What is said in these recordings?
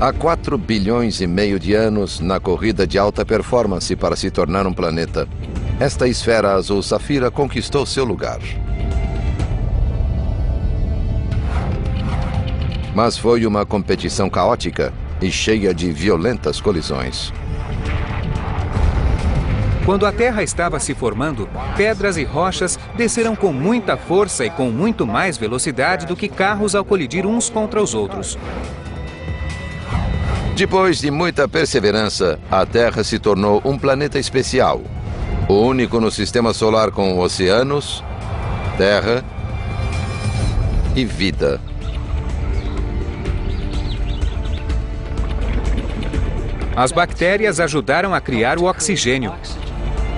Há 4 bilhões e meio de anos, na corrida de alta performance para se tornar um planeta, esta esfera azul safira conquistou seu lugar. Mas foi uma competição caótica e cheia de violentas colisões. Quando a Terra estava se formando, pedras e rochas desceram com muita força e com muito mais velocidade do que carros ao colidir uns contra os outros. Depois de muita perseverança, a Terra se tornou um planeta especial, o único no sistema solar com oceanos, terra e vida. As bactérias ajudaram a criar o oxigênio.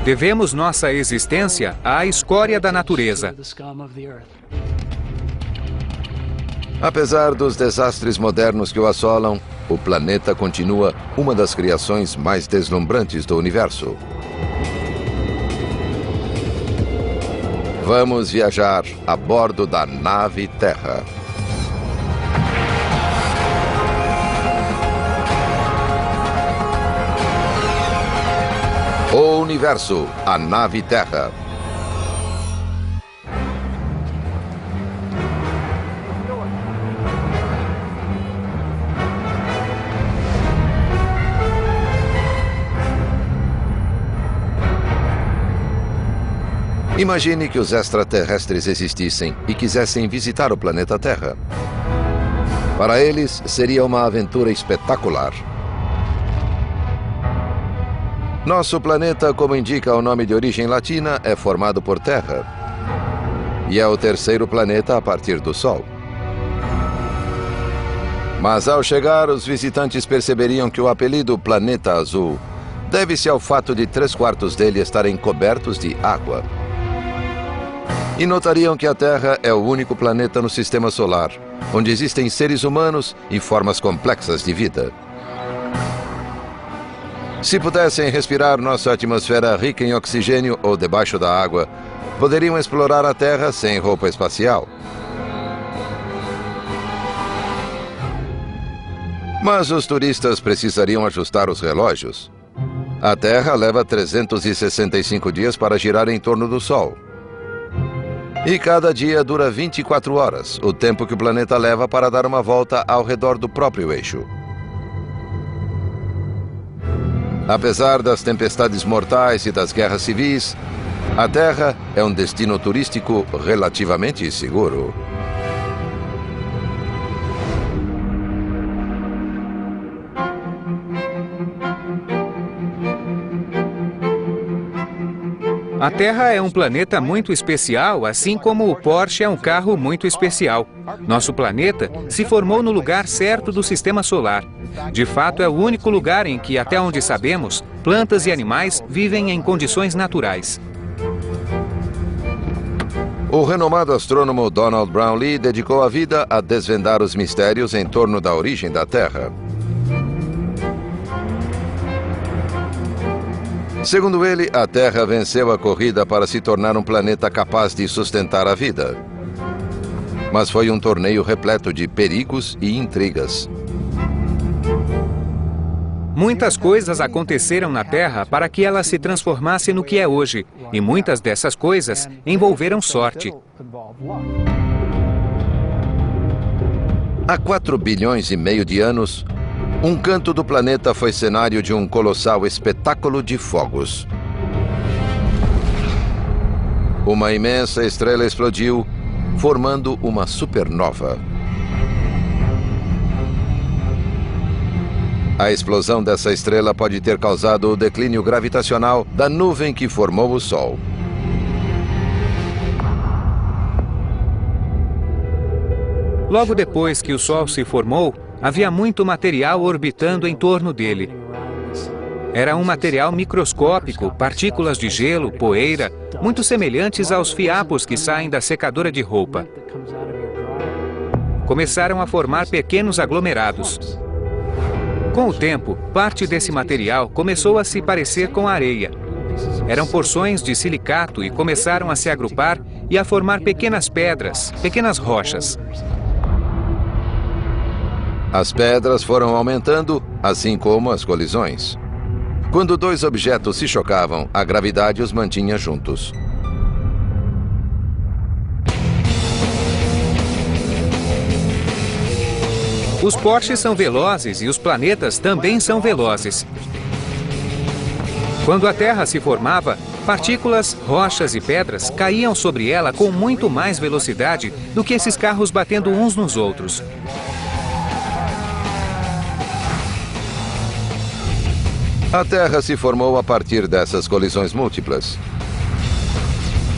Devemos nossa existência à escória da natureza. Apesar dos desastres modernos que o assolam, o planeta continua uma das criações mais deslumbrantes do universo. Vamos viajar a bordo da nave Terra. O universo, a nave Terra. Imagine que os extraterrestres existissem e quisessem visitar o planeta Terra. Para eles, seria uma aventura espetacular. Nosso planeta, como indica o nome de origem latina, é formado por terra. E é o terceiro planeta a partir do Sol. Mas ao chegar, os visitantes perceberiam que o apelido Planeta Azul deve-se ao fato de 3/4 dele estarem cobertos de água. E notariam que a Terra é o único planeta no sistema solar, onde existem seres humanos e formas complexas de vida. Se pudessem respirar nossa atmosfera rica em oxigênio ou debaixo da água, poderiam explorar a Terra sem roupa espacial. Mas os turistas precisariam ajustar os relógios. A Terra leva 365 dias para girar em torno do Sol. E cada dia dura 24 horas, o tempo que o planeta leva para dar uma volta ao redor do próprio eixo. Apesar das tempestades mortais e das guerras civis, a Terra é um destino turístico relativamente seguro. A Terra é um planeta muito especial, assim como o Porsche é um carro muito especial. Nosso planeta se formou no lugar certo do sistema solar. De fato, é o único lugar em que, até onde sabemos, plantas e animais vivem em condições naturais. O renomado astrônomo Donald Brownlee dedicou a vida a desvendar os mistérios em torno da origem da Terra. Segundo ele, a Terra venceu a corrida para se tornar um planeta capaz de sustentar a vida. Mas foi um torneio repleto de perigos e intrigas. Muitas coisas aconteceram na Terra para que ela se transformasse no que é hoje, e muitas dessas coisas envolveram sorte. Há 4 bilhões e meio de anos, um canto do planeta foi cenário de um colossal espetáculo de fogos. Uma imensa estrela explodiu, formando uma supernova. A explosão dessa estrela pode ter causado o declínio gravitacional da nuvem que formou o Sol. Logo depois que o Sol se formou, havia muito material orbitando em torno dele. Era um material microscópico, partículas de gelo, poeira, muito semelhantes aos fiapos que saem da secadora de roupa. Começaram a formar pequenos aglomerados. Com o tempo, parte desse material começou a se parecer com areia. Eram porções de silicato e começaram a se agrupar e a formar pequenas pedras, pequenas rochas. As pedras foram aumentando, assim como as colisões. Quando dois objetos se chocavam, a gravidade os mantinha juntos. Os Porsches são velozes e os planetas também são velozes. Quando a Terra se formava, partículas, rochas e pedras caíam sobre ela com muito mais velocidade do que esses carros batendo uns nos outros. A Terra se formou a partir dessas colisões múltiplas.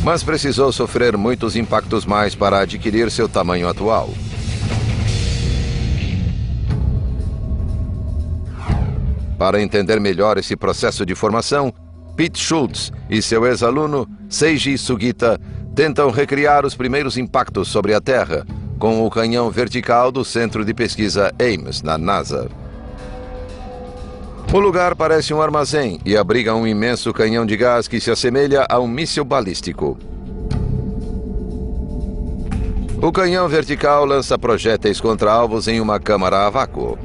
Mas precisou sofrer muitos impactos mais para adquirir seu tamanho atual. Para entender melhor esse processo de formação, Pete Schultz e seu ex-aluno Seiji Sugita tentam recriar os primeiros impactos sobre a Terra com o canhão vertical do Centro de Pesquisa Ames, na NASA. O lugar parece um armazém e abriga um imenso canhão de gás que se assemelha a um míssil balístico. O canhão vertical lança projéteis contra alvos em uma câmara a vácuo.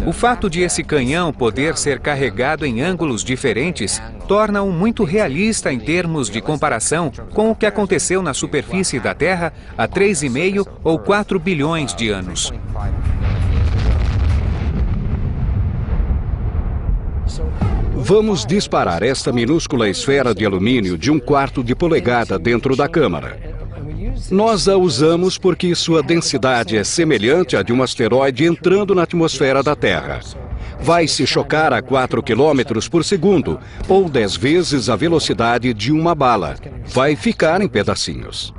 O fato de esse canhão poder ser carregado em ângulos diferentes torna-o muito realista em termos de comparação com o que aconteceu na superfície da Terra há 3,5 ou 4 bilhões de anos. Vamos disparar esta minúscula esfera de alumínio de 1/4 de polegada dentro da câmara. Nós a usamos porque sua densidade é semelhante à de um asteroide entrando na atmosfera da Terra. Vai se chocar a 4 km por segundo, ou 10 vezes a velocidade de uma bala. Vai ficar em pedacinhos.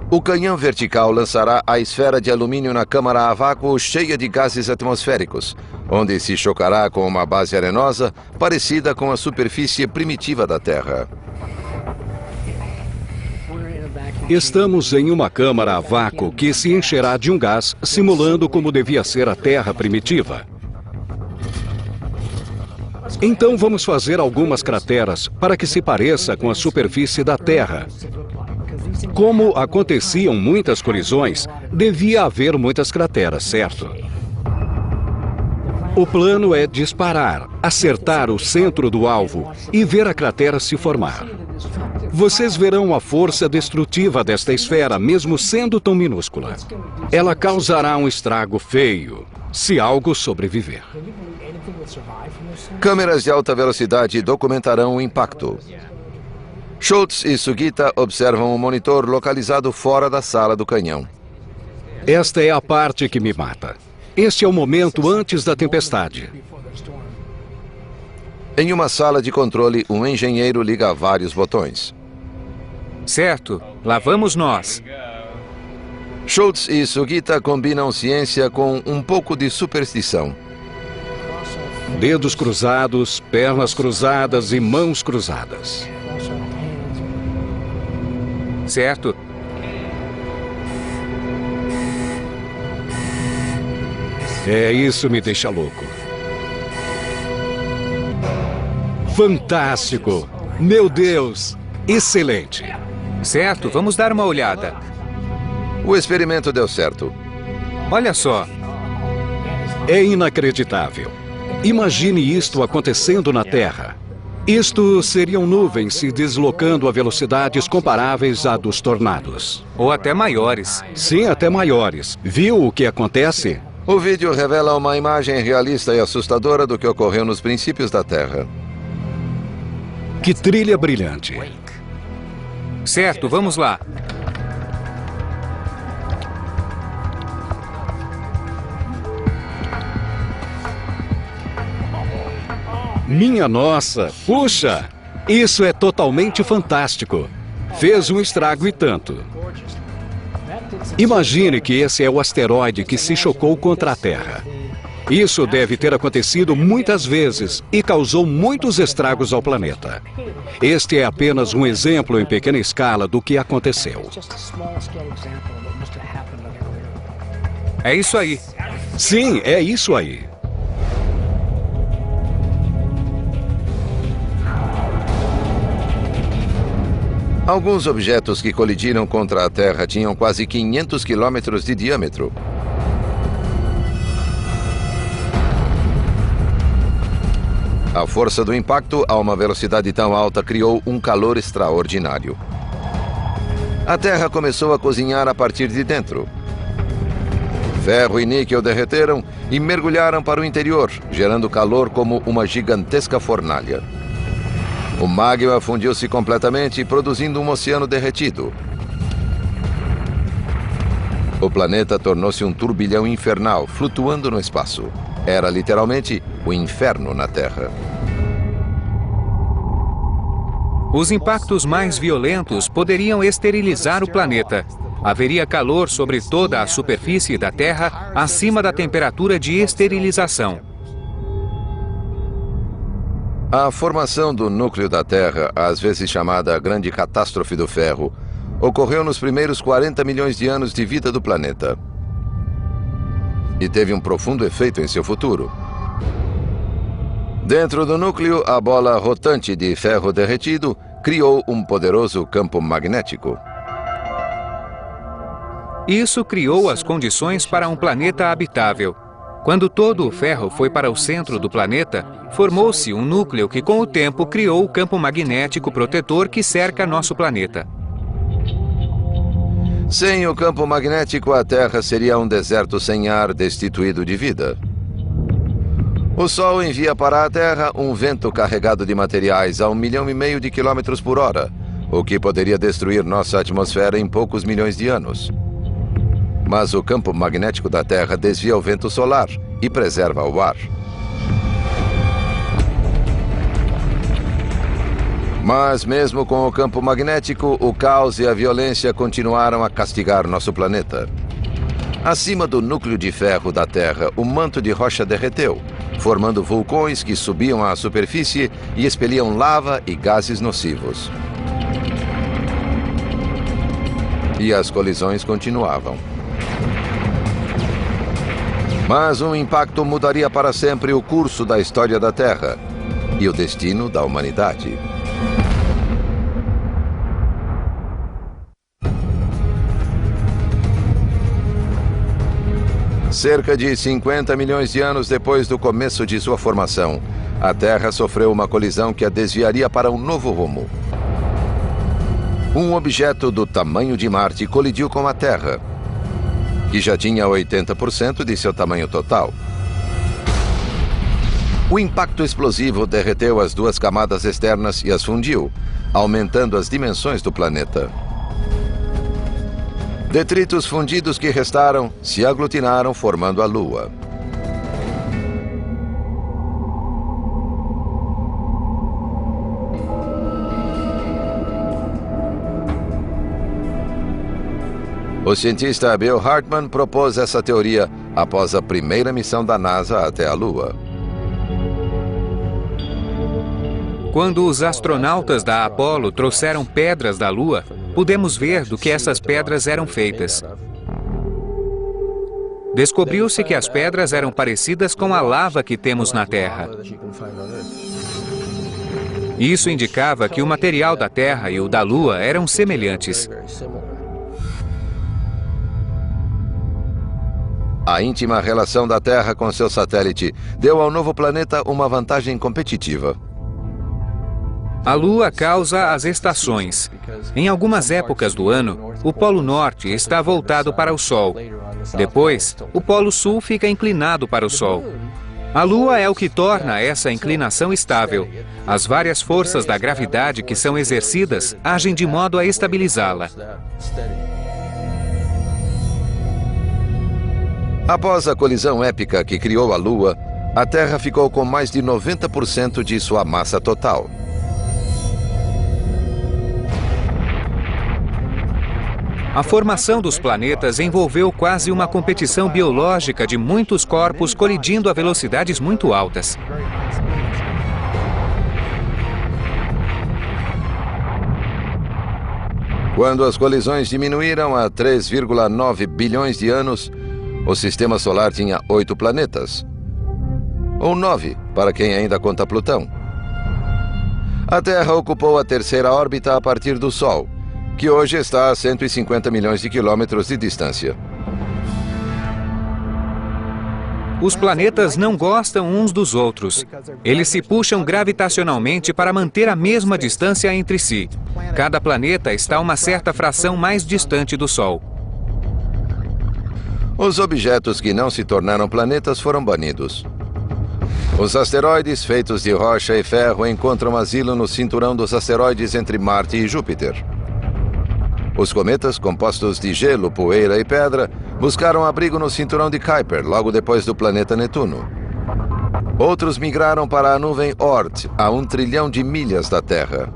O canhão vertical lançará a esfera de alumínio na câmara a vácuo cheia de gases atmosféricos, onde se chocará com uma base arenosa parecida com a superfície primitiva da Terra. Estamos em uma câmara a vácuo que se encherá de um gás, simulando como devia ser a Terra primitiva. Então vamos fazer algumas crateras para que se pareça com a superfície da Terra. Como aconteciam muitas colisões, devia haver muitas crateras, certo? O plano é disparar, acertar o centro do alvo e ver a cratera se formar. Vocês verão a força destrutiva desta esfera, mesmo sendo tão minúscula. Ela causará um estrago feio, se algo sobreviver. Câmeras de alta velocidade documentarão o impacto. Schultz e Sugita observam um monitor localizado fora da sala do canhão. Esta é a parte que me mata. Este é o momento antes da tempestade. Em uma sala de controle, um engenheiro liga vários botões. Certo, lá vamos nós. Schultz e Sugita combinam ciência com um pouco de superstição. Dedos cruzados, pernas cruzadas e mãos cruzadas. Certo. Isso me deixa louco. Fantástico! Meu Deus! Excelente! Certo, vamos dar uma olhada. O experimento deu certo. Olha só. É inacreditável. Imagine isto acontecendo na Terra. Isto seriam nuvens se deslocando a velocidades comparáveis à dos tornados. Ou até maiores. Sim, até maiores. Viu o que acontece? O vídeo revela uma imagem realista e assustadora do que ocorreu nos princípios da Terra. Que trilha brilhante. Certo, vamos lá. Minha nossa, puxa! Isso é totalmente fantástico. Fez um estrago e tanto. Imagine que esse é o asteroide que se chocou contra a Terra. Isso deve ter acontecido muitas vezes e causou muitos estragos ao planeta. Este é apenas um exemplo em pequena escala do que aconteceu. É isso aí. Sim, é isso aí. Alguns objetos que colidiram contra a Terra tinham quase 500 quilômetros de diâmetro. A força do impacto a uma velocidade tão alta criou um calor extraordinário. A Terra começou a cozinhar a partir de dentro. Ferro e níquel derreteram e mergulharam para o interior, gerando calor como uma gigantesca fornalha. O magma fundiu-se completamente, produzindo um oceano derretido. O planeta tornou-se um turbilhão infernal, flutuando no espaço. Era literalmente o inferno na Terra. Os impactos mais violentos poderiam esterilizar o planeta. Haveria calor sobre toda a superfície da Terra acima da temperatura de esterilização. A formação do núcleo da Terra, às vezes chamada Grande Catástrofe do Ferro, ocorreu nos primeiros 40 milhões de anos de vida do planeta. E teve um profundo efeito em seu futuro. Dentro do núcleo, a bola rotante de ferro derretido criou um poderoso campo magnético. Isso criou as condições para um planeta habitável. Quando todo o ferro foi para o centro do planeta, formou-se um núcleo que, com o tempo, criou o campo magnético protetor que cerca nosso planeta. Sem o campo magnético, a Terra seria um deserto sem ar, destituído de vida. O Sol envia para a Terra um vento carregado de materiais a 1,5 milhão de quilômetros por hora, o que poderia destruir nossa atmosfera em poucos milhões de anos. Mas o campo magnético da Terra desvia o vento solar e preserva o ar. Mas mesmo com o campo magnético, o caos e a violência continuaram a castigar nosso planeta. Acima do núcleo de ferro da Terra, o manto de rocha derreteu, formando vulcões que subiam à superfície e expeliam lava e gases nocivos. E as colisões continuavam. Mas um impacto mudaria para sempre o curso da história da Terra e o destino da humanidade. Cerca de 50 milhões de anos depois do começo de sua formação, a Terra sofreu uma colisão que a desviaria para um novo rumo. Um objeto do tamanho de Marte colidiu com a Terra, que já tinha 80% de seu tamanho total. O impacto explosivo derreteu as duas camadas externas e as fundiu, aumentando as dimensões do planeta. Detritos fundidos que restaram se aglutinaram, formando a Lua. O cientista Bill Hartmann propôs essa teoria após a primeira missão da NASA até a Lua. Quando os astronautas da Apollo trouxeram pedras da Lua, pudemos ver do que essas pedras eram feitas. Descobriu-se que as pedras eram parecidas com a lava que temos na Terra. Isso indicava que o material da Terra e o da Lua eram semelhantes. A íntima relação da Terra com seu satélite deu ao novo planeta uma vantagem competitiva. A Lua causa as estações. Em algumas épocas do ano, o Polo Norte está voltado para o Sol. Depois, o Polo Sul fica inclinado para o Sol. A Lua é o que torna essa inclinação estável. As várias forças da gravidade que são exercidas agem de modo a estabilizá-la. Após a colisão épica que criou a Lua, a Terra ficou com mais de 90% de sua massa total. A formação dos planetas envolveu quase uma competição biológica de muitos corpos colidindo a velocidades muito altas. Quando as colisões diminuíram a 3,9 bilhões de anos, o Sistema Solar tinha 8 planetas. Ou 9, para quem ainda conta Plutão. A Terra ocupou a terceira órbita a partir do Sol que hoje está a 150 milhões de quilômetros de distância. Os planetas não gostam uns dos outros. Eles se puxam gravitacionalmente para manter a mesma distância entre si. Cada planeta está a uma certa fração mais distante do Sol. Os objetos que não se tornaram planetas foram banidos. Os asteroides feitos de rocha e ferro encontram asilo no cinturão dos asteroides entre Marte e Júpiter. Os cometas, compostos de gelo, poeira e pedra, buscaram abrigo no cinturão de Kuiper, logo depois do planeta Netuno. Outros migraram para a nuvem Oort, a 1 trilhão de milhas da Terra.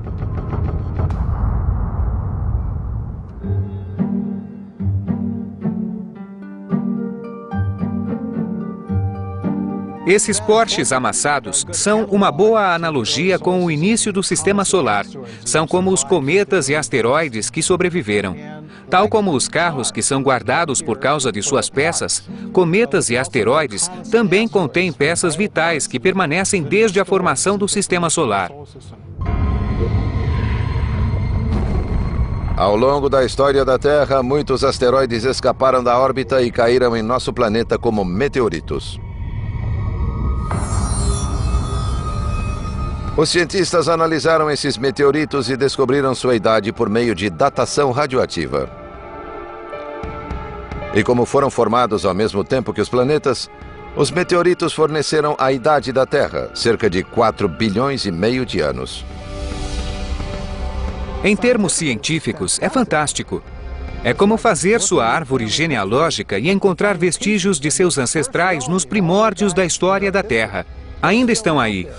Esses Porsches amassados são uma boa analogia com o início do Sistema Solar. São como os cometas e asteroides que sobreviveram. Tal como os carros que são guardados por causa de suas peças, cometas e asteroides também contêm peças vitais que permanecem desde a formação do Sistema Solar. Ao longo da história da Terra, muitos asteroides escaparam da órbita e caíram em nosso planeta como meteoritos. Os cientistas analisaram esses meteoritos e descobriram sua idade por meio de datação radioativa. E como foram formados ao mesmo tempo que os planetas, os meteoritos forneceram a idade da Terra, cerca de 4 bilhões e meio de anos. Em termos científicos, é fantástico. É como fazer sua árvore genealógica e encontrar vestígios de seus ancestrais nos primórdios da história da Terra. Ainda estão aí.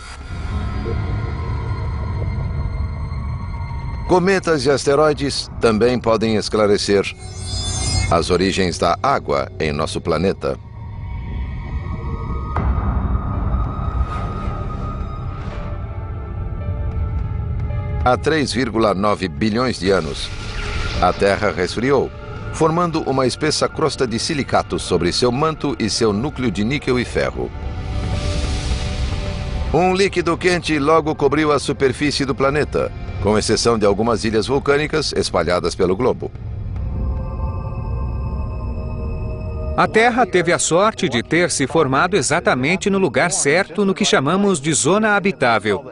Cometas e asteroides também podem esclarecer as origens da água em nosso planeta. Há 3,9 bilhões de anos, a Terra resfriou, formando uma espessa crosta de silicatos sobre seu manto e seu núcleo de níquel e ferro. Um líquido quente logo cobriu a superfície do planeta, com exceção de algumas ilhas vulcânicas espalhadas pelo globo. A Terra teve a sorte de ter se formado exatamente no lugar certo no que chamamos de zona habitável.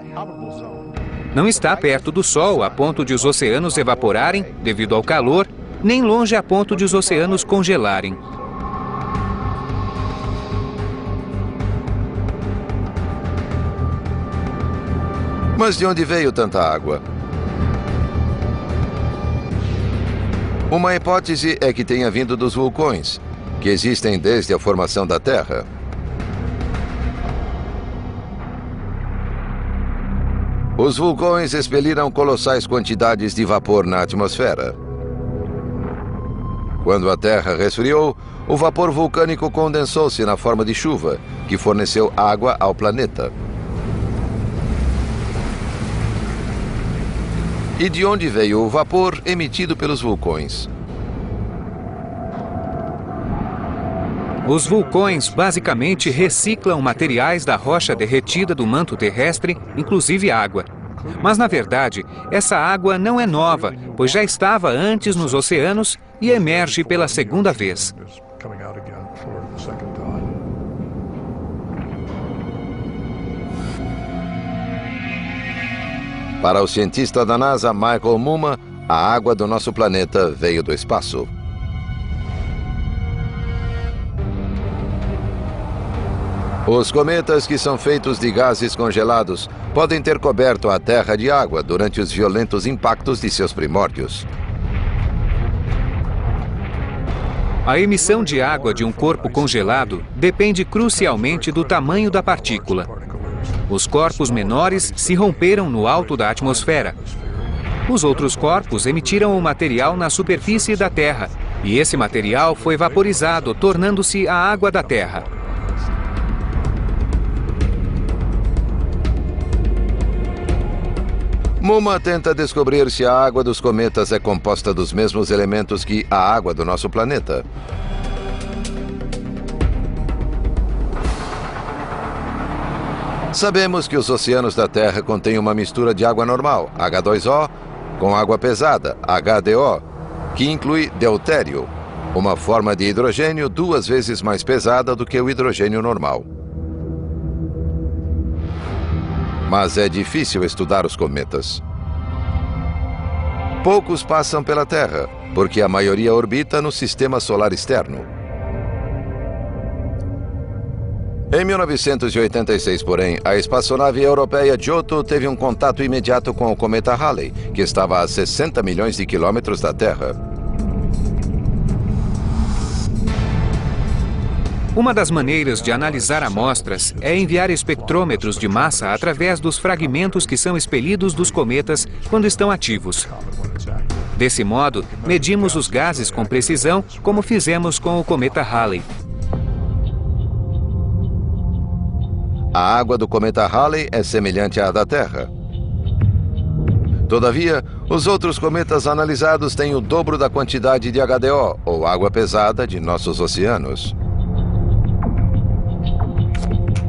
Não está perto do Sol a ponto de os oceanos evaporarem devido ao calor, nem longe a ponto de os oceanos congelarem. Mas de onde veio tanta água? Uma hipótese é que tenha vindo dos vulcões, que existem desde a formação da Terra. Os vulcões expeliram colossais quantidades de vapor na atmosfera. Quando a Terra resfriou, o vapor vulcânico condensou-se na forma de chuva, que forneceu água ao planeta. E de onde veio o vapor emitido pelos vulcões? Os vulcões basicamente reciclam materiais da rocha derretida do manto terrestre, inclusive água. Mas, na verdade, essa água não é nova, pois já estava antes nos oceanos e emerge pela segunda vez. Para o cientista da NASA, Michael Mumma, a água do nosso planeta veio do espaço. Os cometas, que são feitos de gases congelados, podem ter coberto a Terra de água durante os violentos impactos de seus primórdios. A emissão de água de um corpo congelado depende crucialmente do tamanho da partícula. Os corpos menores se romperam no alto da atmosfera. Os outros corpos emitiram o material na superfície da Terra, e esse material foi vaporizado, tornando-se a água da Terra. Mumma tenta descobrir se a água dos cometas é composta dos mesmos elementos que a água do nosso planeta. Sabemos que os oceanos da Terra contêm uma mistura de água normal, H2O, com água pesada, HDO, que inclui deutério, uma forma de hidrogênio 2 vezes mais pesada do que o hidrogênio normal. Mas é difícil estudar os cometas. Poucos passam pela Terra, porque a maioria orbita no sistema solar externo. Em 1986, porém, a espaçonave europeia Giotto teve um contato imediato com o cometa Halley, que estava a 60 milhões de quilômetros da Terra. Uma das maneiras de analisar amostras é enviar espectrômetros de massa através dos fragmentos que são expelidos dos cometas quando estão ativos. Desse modo, medimos os gases com precisão, como fizemos com o cometa Halley. A água do cometa Halley é semelhante à da Terra. Todavia, os outros cometas analisados têm o dobro da quantidade de HDO, ou água pesada, de nossos oceanos.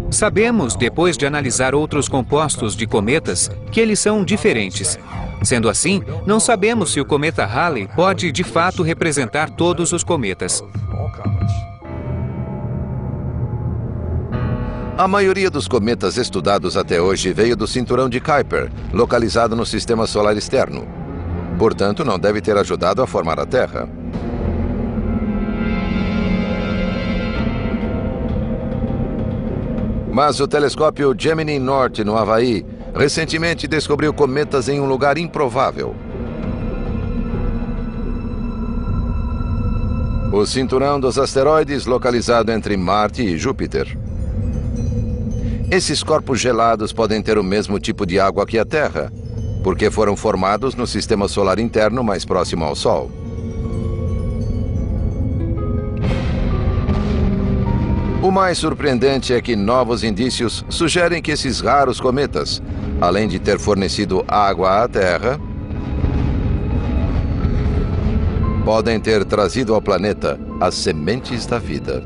Sabemos, depois de analisar outros compostos de cometas, que eles são diferentes. Sendo assim, não sabemos se o cometa Halley pode, de fato, representar todos os cometas. A maioria dos cometas estudados até hoje veio do cinturão de Kuiper, localizado no sistema solar externo. Portanto, não deve ter ajudado a formar a Terra. Mas o telescópio Gemini North, no Havaí, recentemente descobriu cometas em um lugar improvável. O cinturão dos asteroides, localizado entre Marte e Júpiter. Esses corpos gelados podem ter o mesmo tipo de água que a Terra, porque foram formados no sistema solar interno mais próximo ao Sol. O mais surpreendente é que novos indícios sugerem que esses raros cometas, além de ter fornecido água à Terra, podem ter trazido ao planeta as sementes da vida.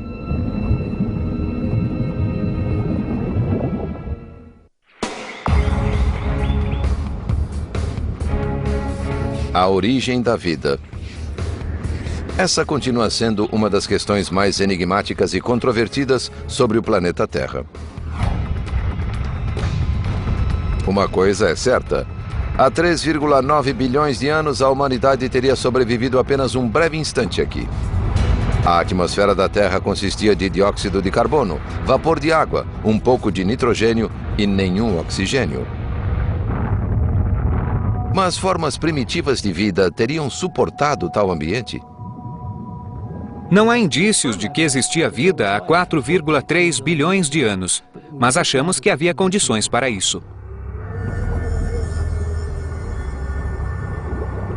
A origem da vida. Essa continua sendo uma das questões mais enigmáticas e controvertidas sobre o planeta Terra. Uma coisa é certa. Há 3,9 bilhões de anos, a humanidade teria sobrevivido apenas um breve instante aqui. A atmosfera da Terra consistia de dióxido de carbono, vapor de água, um pouco de nitrogênio e nenhum oxigênio. Mas formas primitivas de vida teriam suportado tal ambiente? Não há indícios de que existia vida há 4,3 bilhões de anos, mas achamos que havia condições para isso.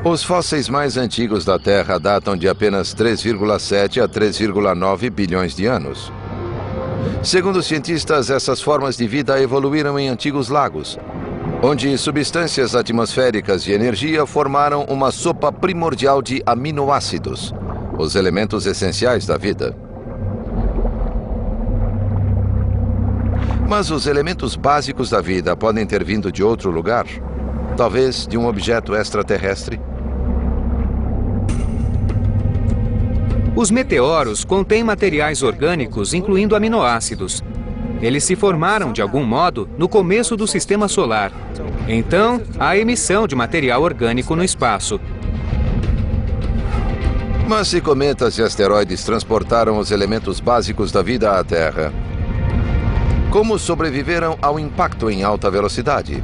Os fósseis mais antigos da Terra datam de apenas 3,7 a 3,9 bilhões de anos. Segundo os cientistas, essas formas de vida evoluíram em antigos lagos, onde substâncias atmosféricas e energia formaram uma sopa primordial de aminoácidos, os elementos essenciais da vida. Mas os elementos básicos da vida podem ter vindo de outro lugar? Talvez de um objeto extraterrestre? Os meteoros contêm materiais orgânicos, incluindo aminoácidos. Eles se formaram, de algum modo, no começo do sistema solar. Então, há emissão de material orgânico no espaço. Mas se cometas e asteroides transportaram os elementos básicos da vida à Terra, como sobreviveram ao impacto em alta velocidade?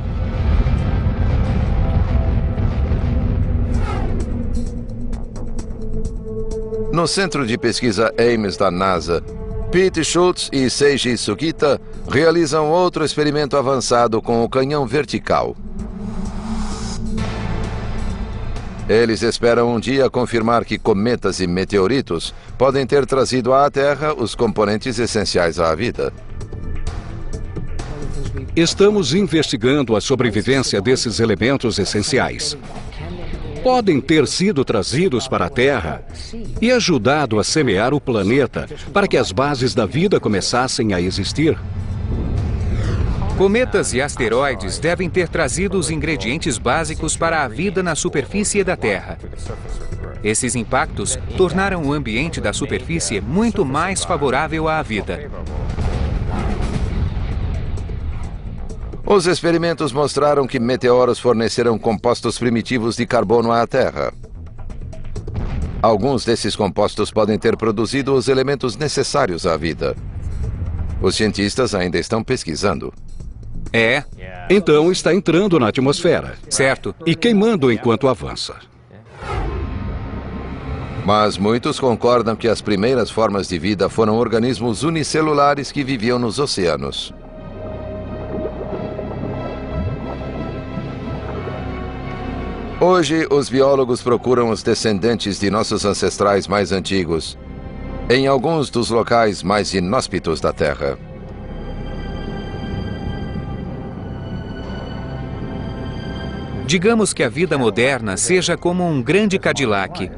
No Centro de Pesquisa Ames da NASA, Pete Schultz e Seiji Sugita realizam outro experimento avançado com o canhão vertical. Eles esperam um dia confirmar que cometas e meteoritos podem ter trazido à Terra os componentes essenciais à vida. Estamos investigando a sobrevivência desses elementos essenciais. Podem ter sido trazidos para a Terra e ajudado a semear o planeta para que as bases da vida começassem a existir. Cometas e asteroides devem ter trazido os ingredientes básicos para a vida na superfície da Terra. Esses impactos tornaram o ambiente da superfície muito mais favorável à vida. Os experimentos mostraram que meteoros forneceram compostos primitivos de carbono à Terra. Alguns desses compostos podem ter produzido os elementos necessários à vida. Os cientistas ainda estão pesquisando. Então está entrando na atmosfera. Certo. E queimando enquanto avança. Mas muitos concordam que as primeiras formas de vida foram organismos unicelulares que viviam nos oceanos. Hoje, os biólogos procuram os descendentes de nossos ancestrais mais antigos em alguns dos locais mais inóspitos da Terra. Digamos que a vida moderna seja como um grande Cadillac.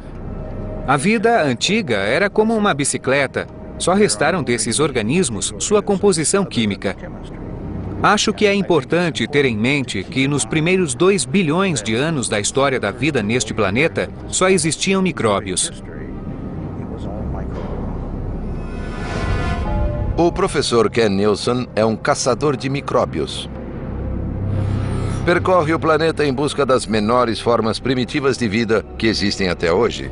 A vida antiga era como uma bicicleta. Só restaram desses organismos sua composição química. Acho que é importante ter em mente que nos primeiros 2 bilhões de anos da história da vida neste planeta, só existiam micróbios. O professor Ken Nilsson é um caçador de micróbios. Percorre o planeta em busca das menores formas primitivas de vida que existem até hoje.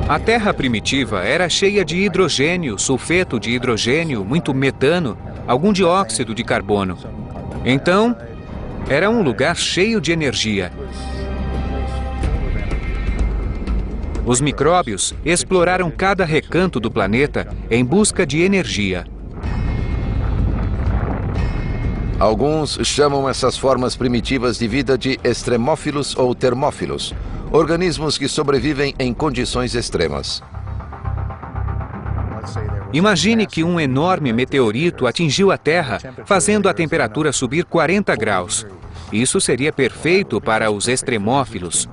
A Terra primitiva era cheia de hidrogênio, sulfeto de hidrogênio, muito metano, algum dióxido de carbono. Então, era um lugar cheio de energia. Os micróbios exploraram cada recanto do planeta em busca de energia. Alguns chamam essas formas primitivas de vida de extremófilos ou termófilos, organismos que sobrevivem em condições extremas. Imagine que um enorme meteorito atingiu a Terra, fazendo a temperatura subir 40 graus. Isso seria perfeito para os extremófilos.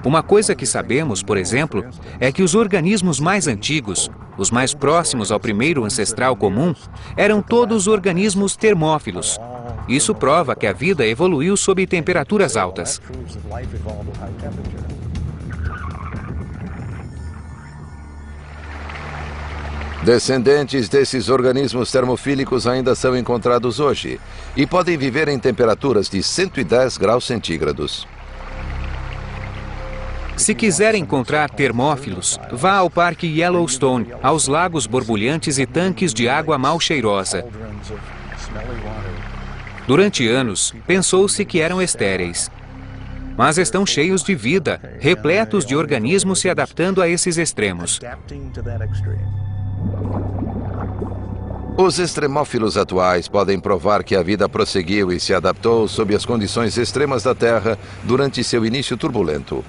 Uma coisa que sabemos, por exemplo, é que os organismos mais antigos, os mais próximos ao primeiro ancestral comum, eram todos organismos termófilos. Isso prova que a vida evoluiu sob temperaturas altas. Descendentes desses organismos termofílicos ainda são encontrados hoje e podem viver em temperaturas de 110 graus centígrados. Se quiser encontrar termófilos, vá ao Parque Yellowstone, aos lagos borbulhantes e tanques de água mal cheirosa. Durante anos, pensou-se que eram estéreis. Mas estão cheios de vida, repletos de organismos se adaptando a esses extremos. Os extremófilos atuais podem provar que a vida prosseguiu e se adaptou sob as condições extremas da Terra durante seu início turbulento.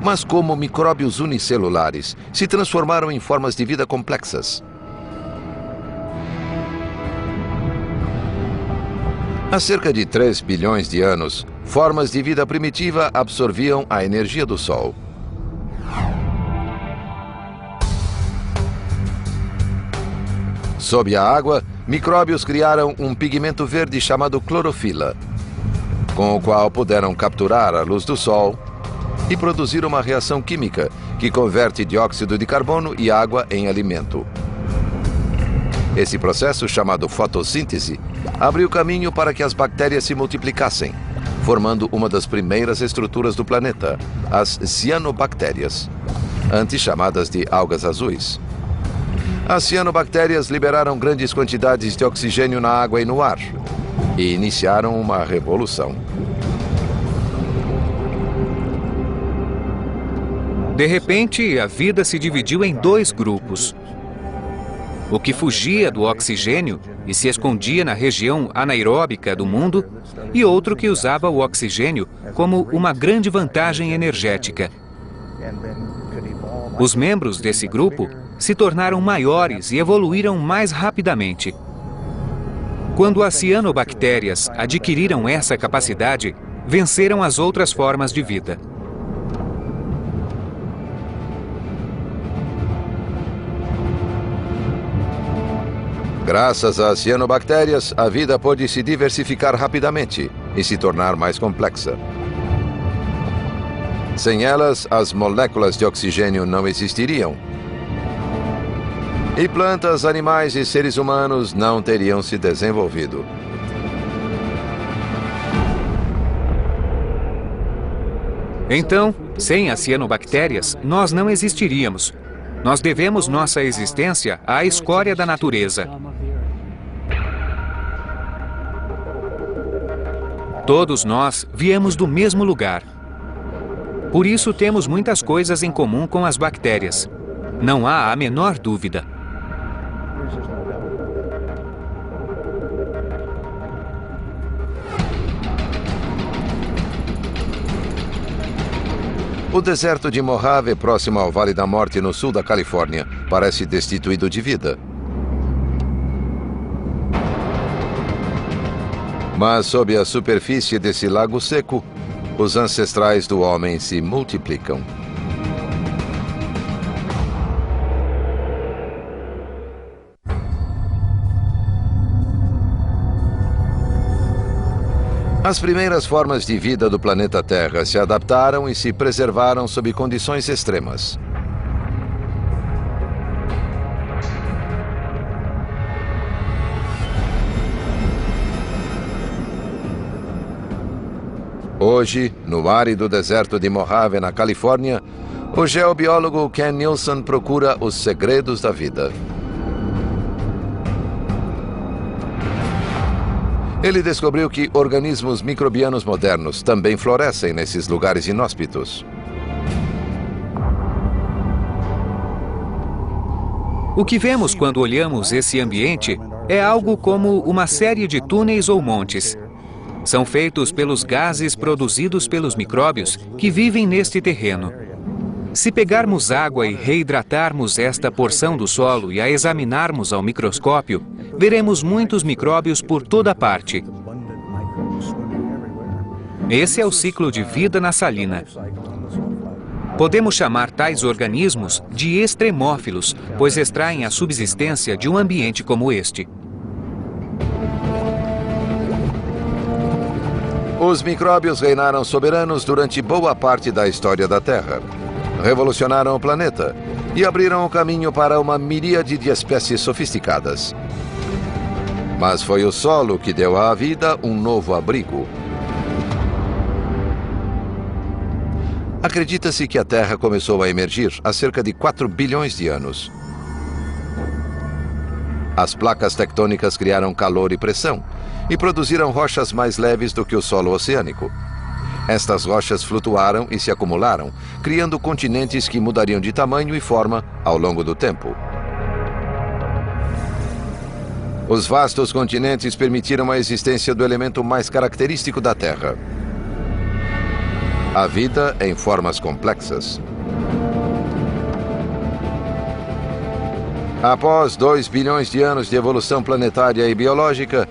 Mas como micróbios unicelulares se transformaram em formas de vida complexas? Há cerca de 3 bilhões de anos, formas de vida primitiva absorviam a energia do Sol. Sob a água, micróbios criaram um pigmento verde chamado clorofila, com o qual puderam capturar a luz do Sol e produzir uma reação química que converte dióxido de carbono e água em alimento. Esse processo, chamado fotossíntese, abriu caminho para que as bactérias se multiplicassem, formando uma das primeiras estruturas do planeta, as cianobactérias, antes chamadas de algas azuis. As cianobactérias liberaram grandes quantidades de oxigênio na água e no ar e iniciaram uma revolução. De repente, a vida se dividiu em 2 grupos. O que fugia do oxigênio e se escondia na região anaeróbica do mundo, e outro que usava o oxigênio como uma grande vantagem energética. Os membros desse grupo se tornaram maiores e evoluíram mais rapidamente. Quando as cianobactérias adquiriram essa capacidade, venceram as outras formas de vida. Graças às cianobactérias, a vida pôde se diversificar rapidamente e se tornar mais complexa. Sem elas, as moléculas de oxigênio não existiriam. E plantas, animais e seres humanos não teriam se desenvolvido. Então, sem as cianobactérias, nós não existiríamos. Nós devemos nossa existência à escória da natureza. Todos nós viemos do mesmo lugar. Por isso temos muitas coisas em comum com as bactérias. Não há a menor dúvida. O deserto de Mojave, próximo ao Vale da Morte, no sul da Califórnia, parece destituído de vida. Mas sob a superfície desse lago seco, os ancestrais do homem se multiplicam. As primeiras formas de vida do planeta Terra se adaptaram e se preservaram sob condições extremas. Hoje, no árido deserto de Mojave, na Califórnia, o geobiólogo Ken Nielsen procura os segredos da vida. Ele descobriu que organismos microbianos modernos também florescem nesses lugares inóspitos. O que vemos quando olhamos esse ambiente é algo como uma série de túneis ou montes. São feitos pelos gases produzidos pelos micróbios que vivem neste terreno. Se pegarmos água e reidratarmos esta porção do solo e a examinarmos ao microscópio, veremos muitos micróbios por toda parte. Esse é o ciclo de vida na salina. Podemos chamar tais organismos de extremófilos, pois extraem a subsistência de um ambiente como este. Os micróbios reinaram soberanos durante boa parte da história da Terra. Revolucionaram o planeta e abriram o caminho para uma miríade de espécies sofisticadas. Mas foi o solo que deu à vida um novo abrigo. Acredita-se que a Terra começou a emergir há cerca de 4 bilhões de anos. As placas tectônicas criaram calor e pressão e produziram rochas mais leves do que o solo oceânico. Estas rochas flutuaram e se acumularam, criando continentes que mudariam de tamanho e forma ao longo do tempo. Os vastos continentes permitiram a existência do elemento mais característico da Terra: a vida em formas complexas. Após 2 bilhões de anos de evolução planetária e biológica,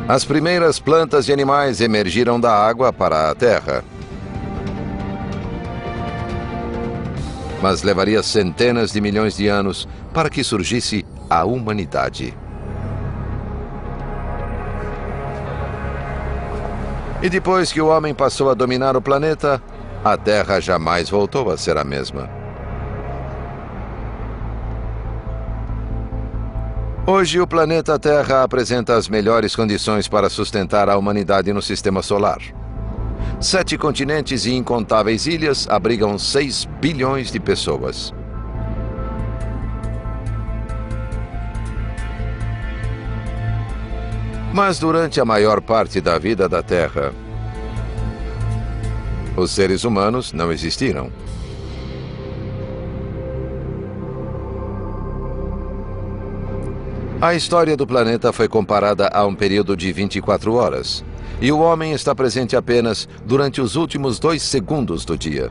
as primeiras plantas e animais emergiram da água para a Terra. Mas levaria centenas de milhões de anos para que surgisse a humanidade. E depois que o homem passou a dominar o planeta, a Terra jamais voltou a ser a mesma. Hoje, o planeta Terra apresenta as melhores condições para sustentar a humanidade no sistema solar. 7 continentes e incontáveis ilhas abrigam 6 bilhões de pessoas. Mas durante a maior parte da vida da Terra, os seres humanos não existiram. A história do planeta foi comparada a um período de 24 horas, e o homem está presente apenas durante os últimos 2 segundos do dia.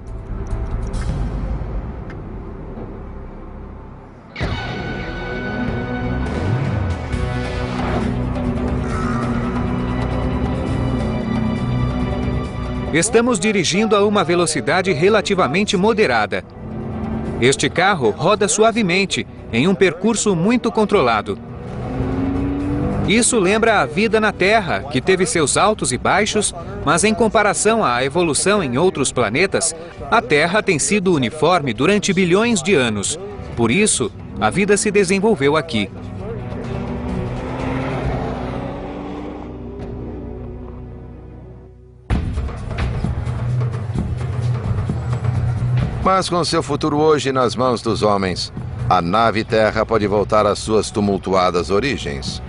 Estamos dirigindo a uma velocidade relativamente moderada. Este carro roda suavemente, em um percurso muito controlado. Isso lembra a vida na Terra, que teve seus altos e baixos, mas em comparação à evolução em outros planetas, a Terra tem sido uniforme durante bilhões de anos. Por isso, a vida se desenvolveu aqui. Mas com seu futuro hoje nas mãos dos homens, a nave Terra pode voltar às suas tumultuadas origens.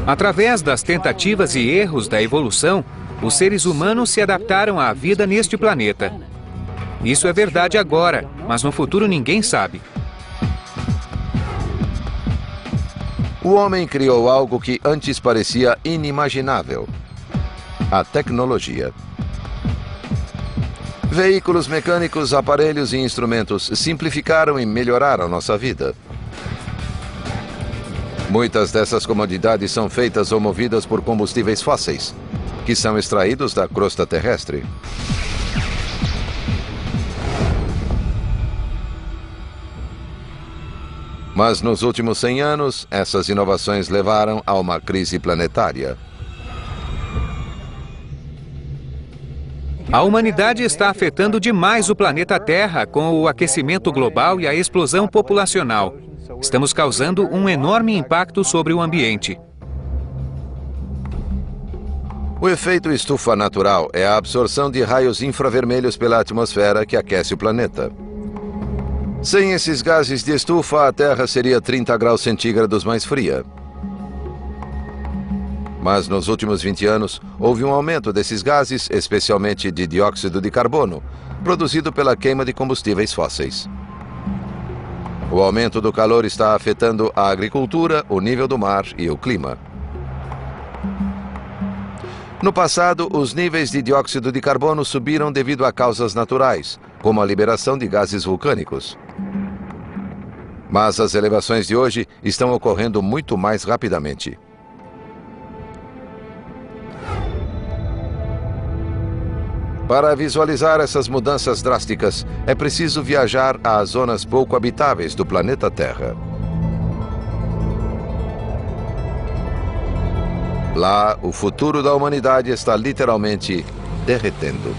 Através das tentativas e erros da evolução, os seres humanos se adaptaram à vida neste planeta. Isso é verdade agora, mas no futuro ninguém sabe. O homem criou algo que antes parecia inimaginável: a tecnologia. Veículos mecânicos, aparelhos e instrumentos simplificaram e melhoraram nossa vida. Muitas dessas comodidades são feitas ou movidas por combustíveis fósseis, que são extraídos da crosta terrestre. Mas nos últimos 100 anos, essas inovações levaram a uma crise planetária. A humanidade está afetando demais o planeta Terra com o aquecimento global e a explosão populacional. Estamos causando um enorme impacto sobre o ambiente. O efeito estufa natural é a absorção de raios infravermelhos pela atmosfera que aquece o planeta. Sem esses gases de estufa, a Terra seria 30 graus centígrados mais fria. Mas nos últimos 20 anos, houve um aumento desses gases, especialmente de dióxido de carbono, produzido pela queima de combustíveis fósseis. O aumento do calor está afetando a agricultura, o nível do mar e o clima. No passado, os níveis de dióxido de carbono subiram devido a causas naturais, como a liberação de gases vulcânicos. Mas as elevações de hoje estão ocorrendo muito mais rapidamente. Para visualizar essas mudanças drásticas, é preciso viajar às zonas pouco habitáveis do planeta Terra. Lá, o futuro da humanidade está literalmente derretendo.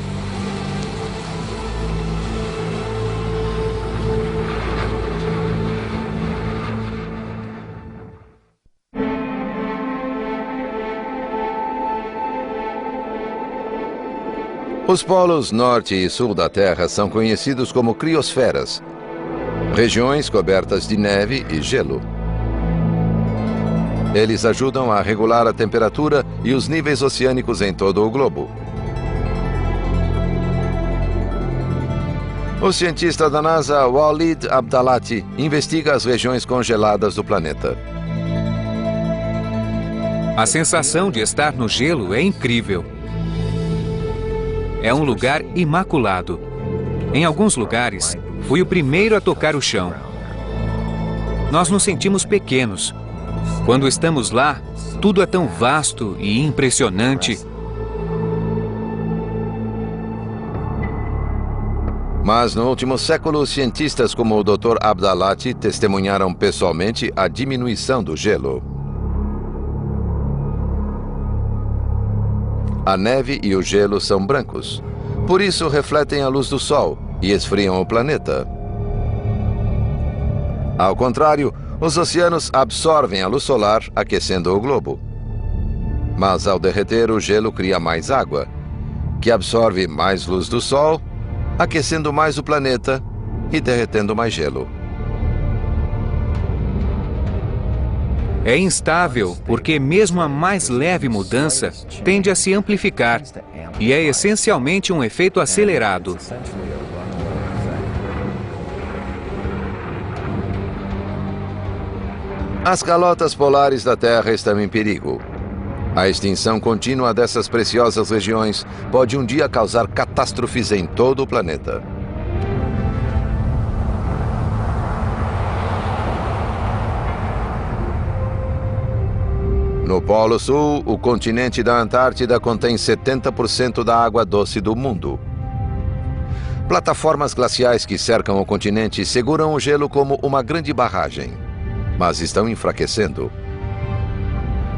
Os polos norte e sul da Terra são conhecidos como criosferas, regiões cobertas de neve e gelo. Eles ajudam a regular a temperatura e os níveis oceânicos em todo o globo. O cientista da NASA, Walid Abdalati, investiga as regiões congeladas do planeta. A sensação de estar no gelo é incrível. É um lugar imaculado. Em alguns lugares, fui o primeiro a tocar o chão. Nós nos sentimos pequenos. Quando estamos lá, tudo é tão vasto e impressionante. Mas no último século, cientistas como o Dr. Abdalati testemunharam pessoalmente a diminuição do gelo. A neve e o gelo são brancos. Por isso, refletem a luz do Sol e esfriam o planeta. Ao contrário, os oceanos absorvem a luz solar, aquecendo o globo. Mas ao derreter, o gelo cria mais água, que absorve mais luz do Sol, aquecendo mais o planeta e derretendo mais gelo. É instável porque mesmo a mais leve mudança tende a se amplificar e é essencialmente um efeito acelerado. As calotas polares da Terra estão em perigo. A extinção contínua dessas preciosas regiões pode um dia causar catástrofes em todo o planeta. No Polo Sul, o continente da Antártida contém 70% da água doce do mundo. Plataformas glaciais que cercam o continente seguram o gelo como uma grande barragem. mas estão enfraquecendo.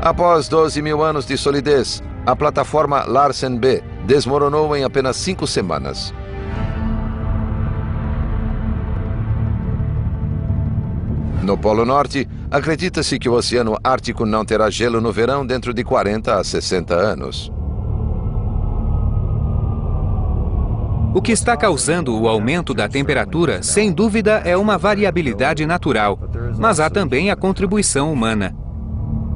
Após 12 mil anos de solidez, a plataforma Larsen B desmoronou em apenas 5 semanas. No Polo Norte, acredita-se que o Oceano Ártico não terá gelo no verão dentro de 40 a 60 anos. O que está causando o aumento da temperatura, sem dúvida, é uma variabilidade natural, mas há também a contribuição humana.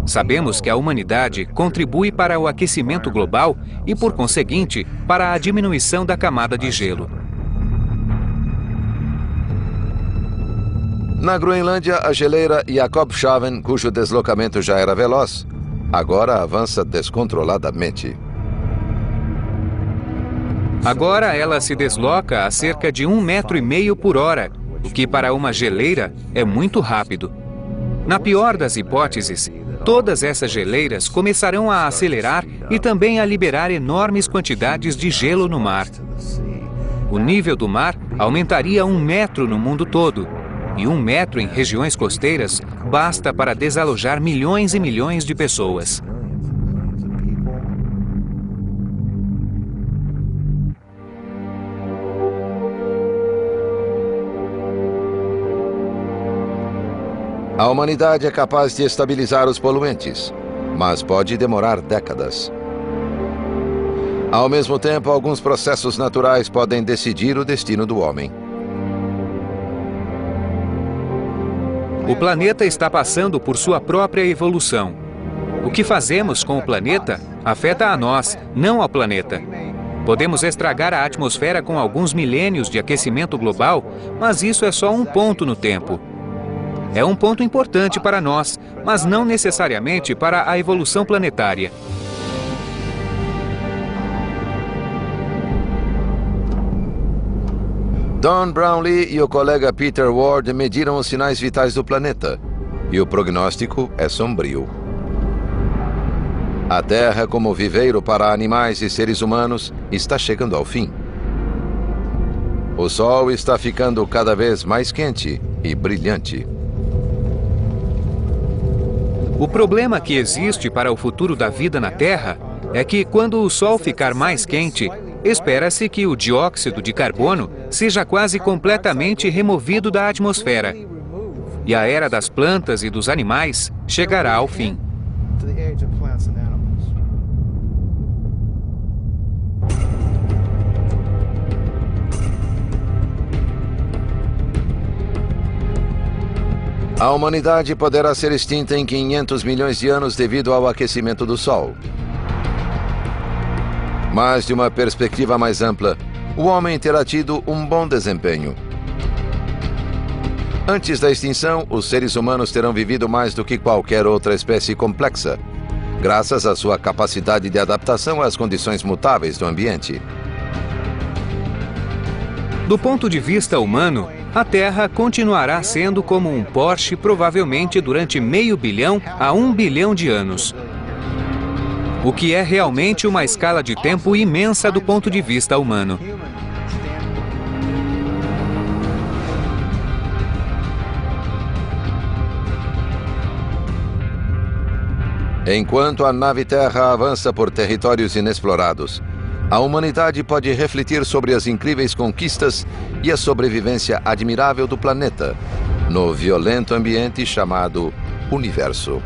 Sabemos que a humanidade contribui para o aquecimento global e, por conseguinte, para a diminuição da camada de gelo. Na Groenlândia, a geleira Jakobshavn, cujo deslocamento já era veloz, agora avança descontroladamente. Agora ela se desloca a cerca de 1,5 metros por hora, o que para uma geleira é muito rápido. Na pior das hipóteses, todas essas geleiras começarão a acelerar e também a liberar enormes quantidades de gelo no mar. O nível do mar aumentaria 1 metro no mundo todo, e 1 metro em regiões costeiras basta para desalojar milhões e milhões de pessoas. A humanidade é capaz de estabilizar os poluentes, mas pode demorar décadas. Ao mesmo tempo, alguns processos naturais podem decidir o destino do homem. O planeta está passando por sua própria evolução. O que fazemos com o planeta afeta a nós, não ao planeta. Podemos estragar a atmosfera com alguns milênios de aquecimento global, mas isso é só um ponto no tempo. É um ponto importante para nós, mas não necessariamente para a evolução planetária. Don Brownlee e o colega Peter Ward mediram os sinais vitais do planeta, e o prognóstico é sombrio. A Terra, como viveiro para animais e seres humanos, está chegando ao fim. O Sol está ficando cada vez mais quente e brilhante. O problema que existe para o futuro da vida na Terra é que, quando o Sol ficar mais quente, espera-se que o dióxido de carbono seja quase completamente removido da atmosfera. E a era das plantas e dos animais chegará ao fim. A humanidade poderá ser extinta em 500 milhões de anos devido ao aquecimento do Sol. Mas, de uma perspectiva mais ampla, o homem terá tido um bom desempenho. Antes da extinção, os seres humanos terão vivido mais do que qualquer outra espécie complexa, graças à sua capacidade de adaptação às condições mutáveis do ambiente. Do ponto de vista humano, a Terra continuará sendo como um Porsche provavelmente durante meio bilhão a 1 bilhão de anos. O que é realmente uma escala de tempo imensa do ponto de vista humano. Enquanto a nave Terra avança por territórios inexplorados, a humanidade pode refletir sobre as incríveis conquistas e a sobrevivência admirável do planeta, no violento ambiente chamado Universo.